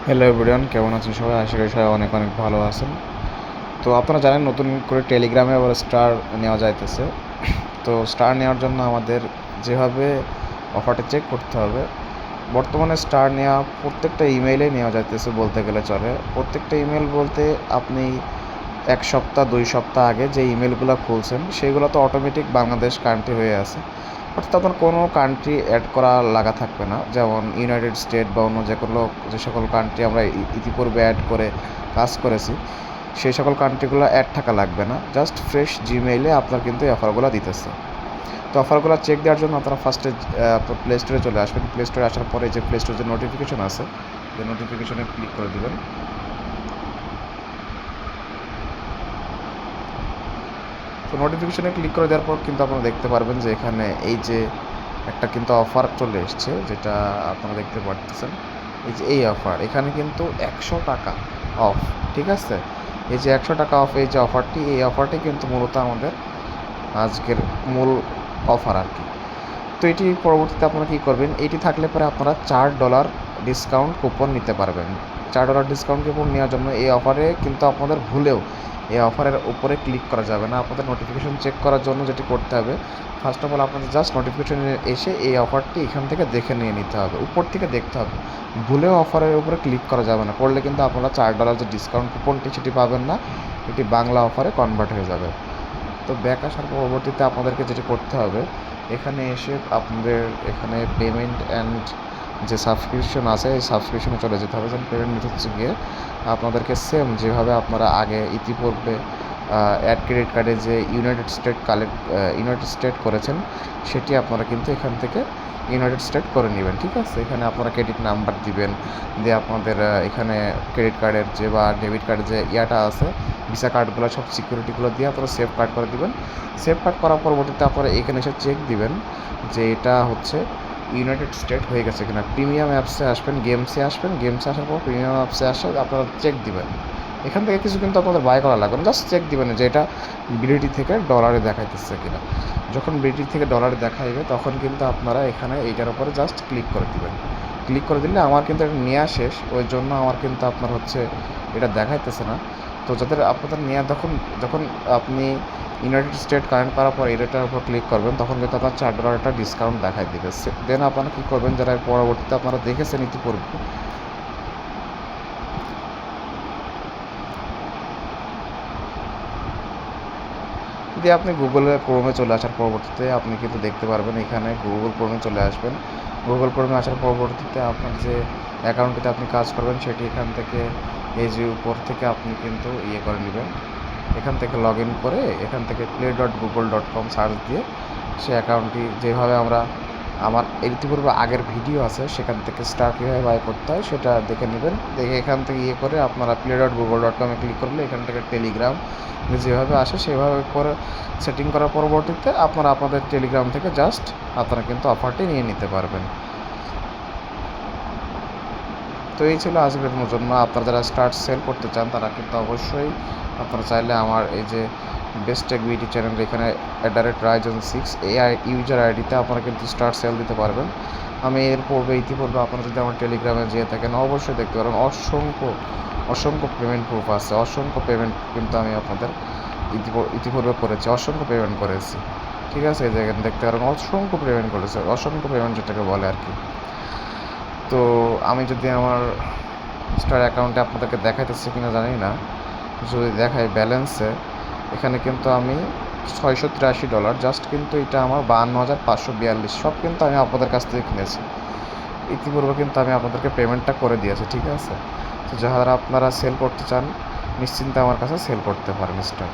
Hello everyone, কেমন আছেন সবাই? আশা করি সবাই অনেক অনেক ভালো আছেন। তো আপনারা জানেন নতুন করে টেলিগ্রামে আবার স্টার নেওয়া যাইতেছে। তো স্টার নেওয়ার জন্য আমাদের যেভাবে অফারটা চেক করতে হবে, বর্তমানে স্টার নেওয়া প্রত্যেকটা ইমেইলে নেওয়া যাইতেছে বলতে গেলে চলে। প্রত্যেকটা ইমেল বলতে আপনি 1 সপ্তাহ 2 সপ্তাহ আগে যে ইমেলগুলো খুলছেন সেগুলো তো অটোমেটিক বাংলাদেশ কান্ট্রি হয়ে আছে। অর্থাৎ আপনার কোনো কান্ট্রি অ্যাড করা লাগা থাকবে না। যেমন ইউনাইটেড স্টেট বা অন্য যে সকল কান্ট্রি আমরা ইতিপূর্বে অ্যাড করে কাজ করেছি, সেই সকল কান্ট্রিগুলো অ্যাড থাকা লাগবে না। জাস্ট ফ্রেশ জিমেইলে আপনার কিন্তু এই অফারগুলো দিতেছে। তো অফারগুলো চেক দেওয়ার জন্য আপনারা ফার্স্টে আপনার প্লে স্টোরে চলে আসবেন। প্লে স্টোরে আসার পরে যে প্লে স্টোরে যে নোটিফিকেশন আছে, যে নোটিফিকেশনে ক্লিক করে দিবেন। তো নোটিফিকেশনে ক্লিক করে দেওয়ার পর কিন্তু আপনারা দেখতে পারবেন যে এখানে এই যে একটা কিন্তু অফার চলে এসছে, যেটা আপনারা দেখতে পারতেছেন। এই যে এই অফার, এখানে কিন্তু 100 টাকা অফ, ঠিক আছে? এই যে 100 টাকা অফ, এই যে অফারটি, এই অফারটি কিন্তু মূলত আমাদের আজকের মূল অফার আর কি। তো এটি পরবর্তীতে আপনারা কী করবেন, এটি থাকলে পরে আপনারা $4 ডিসকাউন্ট কুপন নিতে পারবেন। $4 ডিসকাউন্ট কুপন নেওয়ার জন্য এই অফারে কিন্তু আপনাদের ভুলেও এই অফারের উপরে ক্লিক করা যাবে না। আপনাদের নোটিফিকেশন চেক করার জন্য যেটি করতে হবে, ফার্স্ট অফ অল আপনাদের জাস্ট নোটিফিকেশনে এসে এই অফারটি এখান থেকে দেখে নিয়ে নিতে হবে, উপর থেকে দেখতে হবে। ভুলেও অফারের উপরে ক্লিক করা যাবে না, করলে কিন্তু আপনারা $4 যে ডিসকাউন্ট কুপনটি সেটি পাবেন না, এটি বাংলা অফারে কনভার্ট হয়ে যাবে। তো ব্যাক আসার পরবর্তীতে আপনাদেরকে যেটি করতে হবে, এখানে এসে আপনাদের এখানে পেমেন্ট অ্যান্ড যে সাবস্ক্রিপশন আছে, এই সাবস্ক্রিপশনে চলে যেতে হবে। যেন পেমেন্ট মেথড হচ্ছে গিয়ে আপনাদেরকে সেম যেভাবে আপনারা আগে ইতিপূর্বে অ্যাড ক্রেডিট কার্ডে যে ইউনাইটেড স্টেট করেছেন, সেটি আপনারা কিন্তু এখান থেকে ইউনাইটেড স্টেট করে নেবেন, ঠিক আছে? এখানে আপনারা ক্রেডিট নাম্বার দিবেন, দিয়ে আপনাদের এখানে ক্রেডিট কার্ডের যে বা ডেবিট কার্ডের যে ইয়াটা আছে, ভিসা কার্ডগুলো সব সিকিউরিটিগুলো দিয়ে আপনারা সেভ কার্ড করে দিবেন। সেভ কার্ড করার পরবর্তীতে আপনারা এখানে এসে চেক দিবেন যে এটা হচ্ছে ইউনাইটেড স্টেট হয়ে গেছে কিনা। প্রিমিয়াম অ্যাপসে আসবেন, গেমসে আসবেন, গেমসে আসার পর প্রিমিয়াম অ্যাপসে আসে আপনারা চেক দিবেন। এখান থেকে কিছু কিন্তু আপনাদের বাই করা লাগবে না, জাস্ট চেক দিবেন যে এটা বিডিটি থেকে ডলারে দেখাইতেছে কিনা। যখন বিডিটি থেকে ডলারে দেখাইবে তখন কিন্তু আপনারা এখানে এইটার উপরে জাস্ট ক্লিক করে দিবেন। ক্লিক করে দিলে আমার কিন্তু এটা নেওয়া শেষ, ওই জন্য আমার কিন্তু আপনার হচ্ছে এটা দেখাইতেছে না। তো যাদের আপনাদের নেওয়া যখন আপনি ইউনাইটেড স্টেট কানেক্ট করার পর এটার উপর ক্লিক করবেন, তখন কিন্তু আপনার $4 ডিসকাউন্ট দেখাই দিবে। দেন আপনারা কী করবেন, যারা পরবর্তীতে আপনারা দেখেছেন ইতিপূর্বে, দিয়ে আপনি গুগলে ক্রোমে চলে আসার পরবর্তীতে আপনি কিন্তু দেখতে পারবেন, এখানে গুগল ক্রোমে চলে আসবেন। গুগল ক্রোমে আসার পরবর্তীতে আপনার যে অ্যাকাউন্টটিতে আপনি কাজ করবেন সেটি এখান থেকে এই যে উপর থেকে আপনি কিন্তু ইয়ে করে নেবেন, এখান থেকে লগ ইন করে এখান থেকে play.google.com সার্চ দিয়ে সে অ্যাকাউন্টটি যেভাবে আমার ইতিপূর্বে আগের ভিডিও আছে, সেখান থেকে স্টার কীভাবে বাই করতে হয় সেটা দেখে নেবেন। দেখে এখান থেকে ইয়ে করে আপনারা play.google.com ক্লিক করলে এখান থেকে টেলিগ্রাম যেভাবে আসে সেভাবে করে সেটিং করার পরবর্তীতে আপনারা আপনাদের টেলিগ্রাম থেকে জাস্ট আপনারা কিন্তু অফারটি নিয়ে নিতে পারবেন। তো এই ছিল আজকের জন্য। আপনারা যারা স্টার্ট সেল করতে চান তারা কিন্তু অবশ্যই আপনারা চাইলে আমার এই যে বেস্ট টেক বিডি চ্যানেল, এখানে @Ryzen 6 AI ইউজার আইডিতে আপনারা কিন্তু স্টার্ট সেল দিতে পারবেন। আমি ইতিপূর্বে আপনারা যদি আমার টেলিগ্রামে যেয়ে থাকেন অবশ্যই দেখতে পারবেন, অসংখ্য পেমেন্ট প্রুফ আছে, অসংখ্য পেমেন্ট কিন্তু আমি আপনাদের ইতিপূর্বে করেছি, অসংখ্য পেমেন্ট করেছি, ঠিক আছে? এই জায়গায় দেখতে পারেন অসংখ্য পেমেন্ট করেছে, অসংখ্য পেমেন্ট যেটাকে বলে আর কি। তো আমি যদি আমার স্টার অ্যাকাউন্টে আপনাদেরকে দেখাইতেছি কিনা জানি না, যদি দেখাই ব্যালেন্সে, এখানে কিন্তু আমি $683, জাস্ট কিন্তু এটা আমার 52,542, সব কিন্তু আমি আপনাদের কাছ থেকে কিনেছি। ইতিপূর্বে কিন্তু আমি আপনাদেরকে পেমেন্টটা করে দিয়েছি, ঠিক আছে? তো যারা আপনারা সেল করতে চান নিশ্চিন্তে আমার কাছে সেল করতে পারেন স্টার।